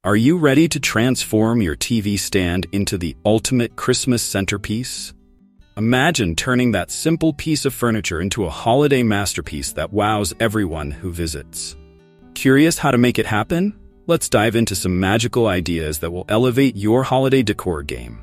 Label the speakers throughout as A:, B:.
A: Are you ready to transform your TV stand into the ultimate Christmas centerpiece? Imagine turning that simple piece of furniture into a holiday masterpiece that wows everyone who visits. Curious how to make it happen? Let's dive into some magical ideas that will elevate your holiday decor game.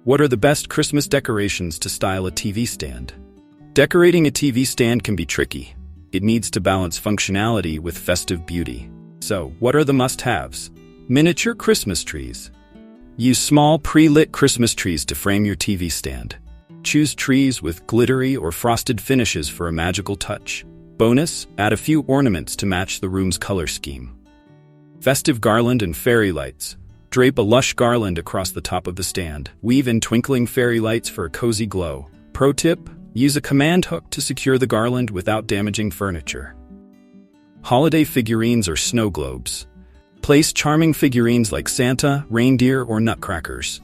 A: What are the best Christmas decorations to style a TV stand? Decorating a TV stand can be tricky. It needs to balance functionality with festive beauty. So, what are the must-haves? Miniature Christmas trees. Use small pre-lit Christmas trees to frame your TV stand. Choose trees with glittery or frosted finishes for a magical touch. Bonus, add a few ornaments to match the room's color scheme. Festive garland and fairy lights. Drape a lush garland across the top of the stand. Weave in twinkling fairy lights for a cozy glow. Pro tip, use a command hook to secure the garland without damaging furniture. Holiday figurines or snow globes. Place charming figurines like Santa, reindeer, or nutcrackers.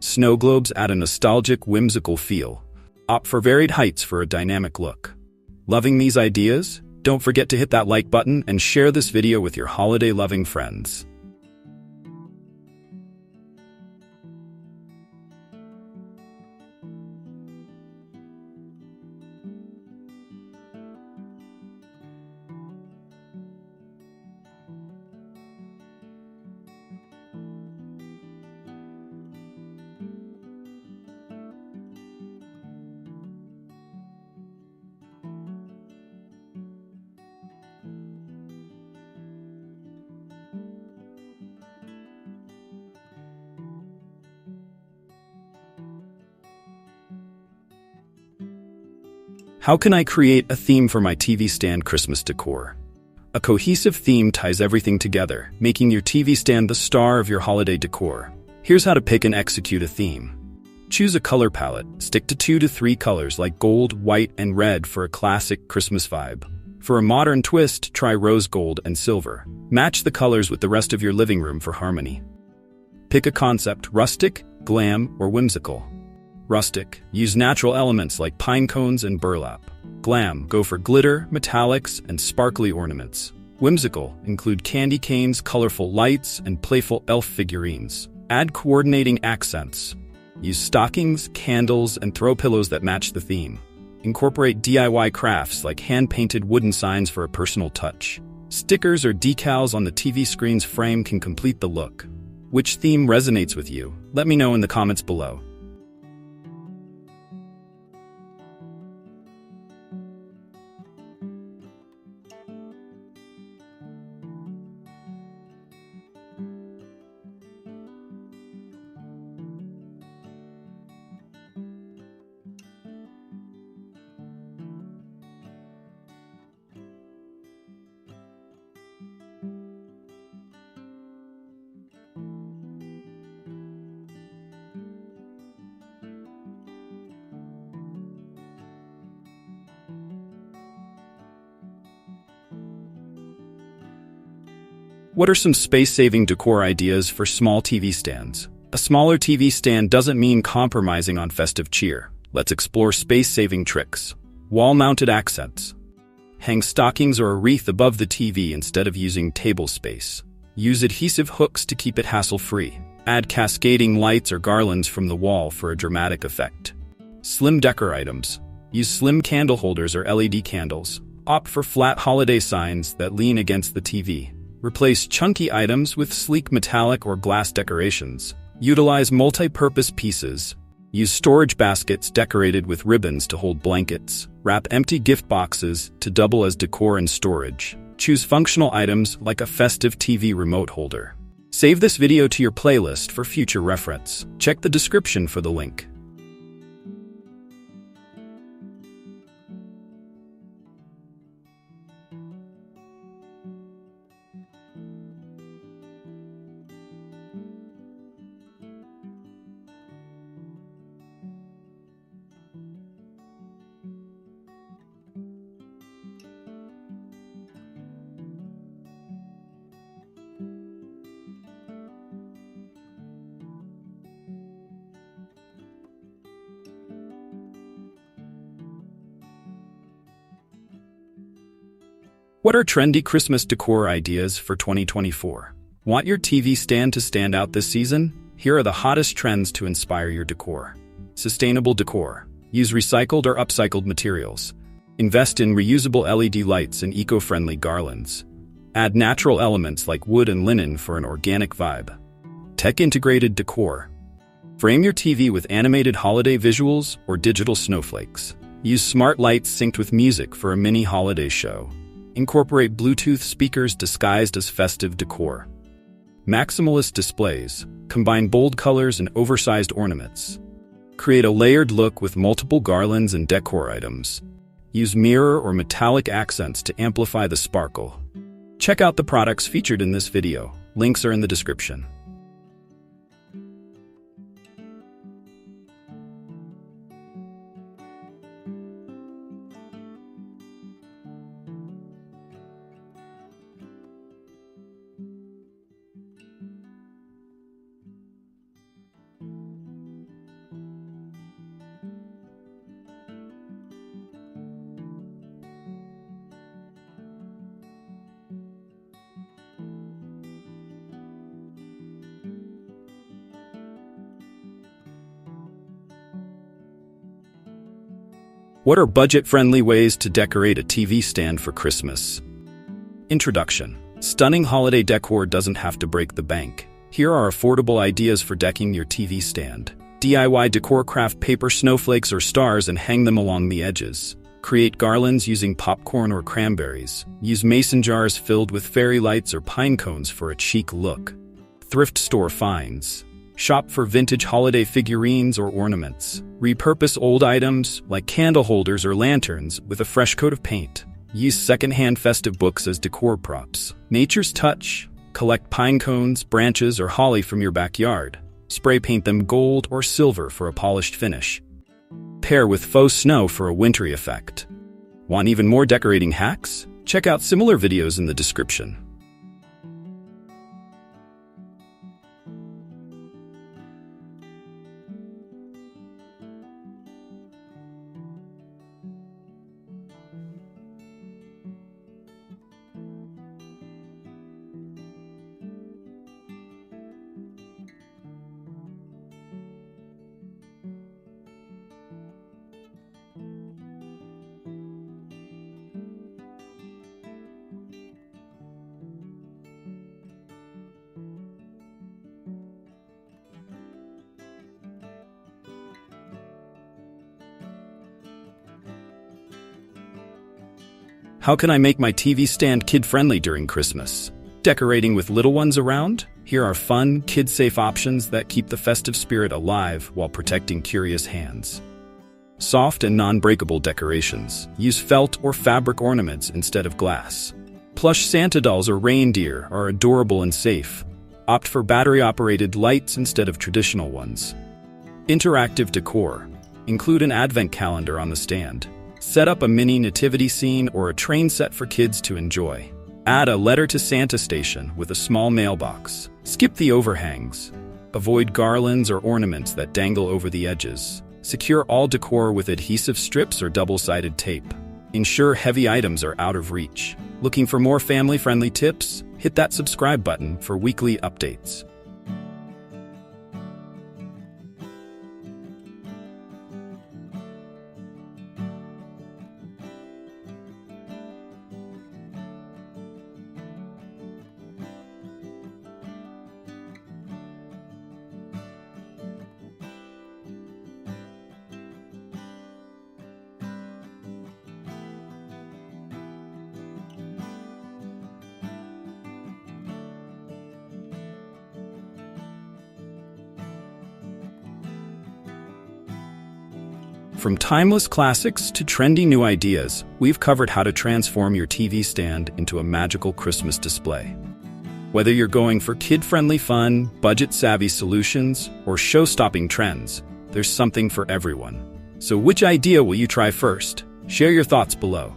A: Snow globes add a nostalgic, whimsical feel. Opt for varied heights for a dynamic look. Loving these ideas? Don't forget to hit that like button and share this video with your holiday-loving friends. How can I create a theme for my TV stand Christmas decor? A cohesive theme ties everything together, making your TV stand the star of your holiday decor. Here's how to pick and execute a theme. Choose a color palette. Stick to 2 to 3 colors like gold, white, and red for a classic Christmas vibe. For a modern twist, try rose gold and silver. Match the colors with the rest of your living room for harmony. Pick a concept: rustic, glam, or whimsical. Rustic, use natural elements like pinecones and burlap. Glam, go for glitter, metallics, and sparkly ornaments. Whimsical, include candy canes, colorful lights, and playful elf figurines. Add coordinating accents. Use stockings, candles, and throw pillows that match the theme. Incorporate DIY crafts like hand-painted wooden signs for a personal touch. Stickers or decals on the TV screen's frame can complete the look. Which theme resonates with you? Let me know in the comments below. What are some space-saving decor ideas for small TV stands? A smaller TV stand doesn't mean compromising on festive cheer. Let's explore space-saving tricks. Wall-mounted accents. Hang stockings or a wreath above the TV instead of using table space. Use adhesive hooks to keep it hassle-free. Add cascading lights or garlands from the wall for a dramatic effect. Slim decor items. Use slim candle holders or LED candles. Opt for flat holiday signs that lean against the TV. Replace chunky items with sleek metallic or glass decorations. Utilize multi-purpose pieces. Use storage baskets decorated with ribbons to hold blankets. Wrap empty gift boxes to double as decor and storage. Choose functional items like a festive TV remote holder. Save this video to your playlist for future reference. Check the description for the link. What are trendy Christmas decor ideas for 2024? Want your TV stand to stand out this season? Here are the hottest trends to inspire your decor. Sustainable decor. Use recycled or upcycled materials. Invest in reusable LED lights and eco-friendly garlands. Add natural elements like wood and linen for an organic vibe. Tech-integrated decor. Frame your TV with animated holiday visuals or digital snowflakes. Use smart lights synced with music for a mini holiday show. Incorporate Bluetooth speakers disguised as festive decor. Maximalist displays. Combine bold colors and oversized ornaments. Create a layered look with multiple garlands and decor items. Use mirror or metallic accents to amplify the sparkle. Check out the products featured in this video. Links are in the description. What are budget-friendly ways to decorate a TV stand for Christmas? Introduction. Stunning holiday decor doesn't have to break the bank. Here are affordable ideas for decking your TV stand. DIY decor: craft paper snowflakes or stars and hang them along the edges. Create garlands using popcorn or cranberries. Use mason jars filled with fairy lights or pine cones for a chic look. Thrift store finds. Shop for vintage holiday figurines or ornaments. Repurpose old items, like candle holders or lanterns, with a fresh coat of paint. Use secondhand festive books as decor props. Nature's touch. Collect pine cones, branches, or holly from your backyard. Spray paint them gold or silver for a polished finish. Pair with faux snow for a wintry effect. Want even more decorating hacks? Check out similar videos in the description. How can I make my TV stand kid-friendly during Christmas? Decorating with little ones around? Here are fun, kid-safe options that keep the festive spirit alive while protecting curious hands. Soft and non-breakable decorations. Use felt or fabric ornaments instead of glass. Plush Santa dolls or reindeer are adorable and safe. Opt for battery-operated lights instead of traditional ones. Interactive decor. Include an advent calendar on the stand. Set up a mini nativity scene or a train set for kids to enjoy. Add a letter to Santa station with a small mailbox. Skip the overhangs. Avoid garlands or ornaments that dangle over the edges. Secure all decor with adhesive strips or double-sided tape. Ensure heavy items are out of reach. Looking for more family-friendly tips? Hit that subscribe button for weekly updates. From timeless classics to trendy new ideas, we've covered how to transform your TV stand into a magical Christmas display. Whether you're going for kid-friendly fun, budget-savvy solutions, or show-stopping trends, there's something for everyone. So which idea will you try first? Share your thoughts below.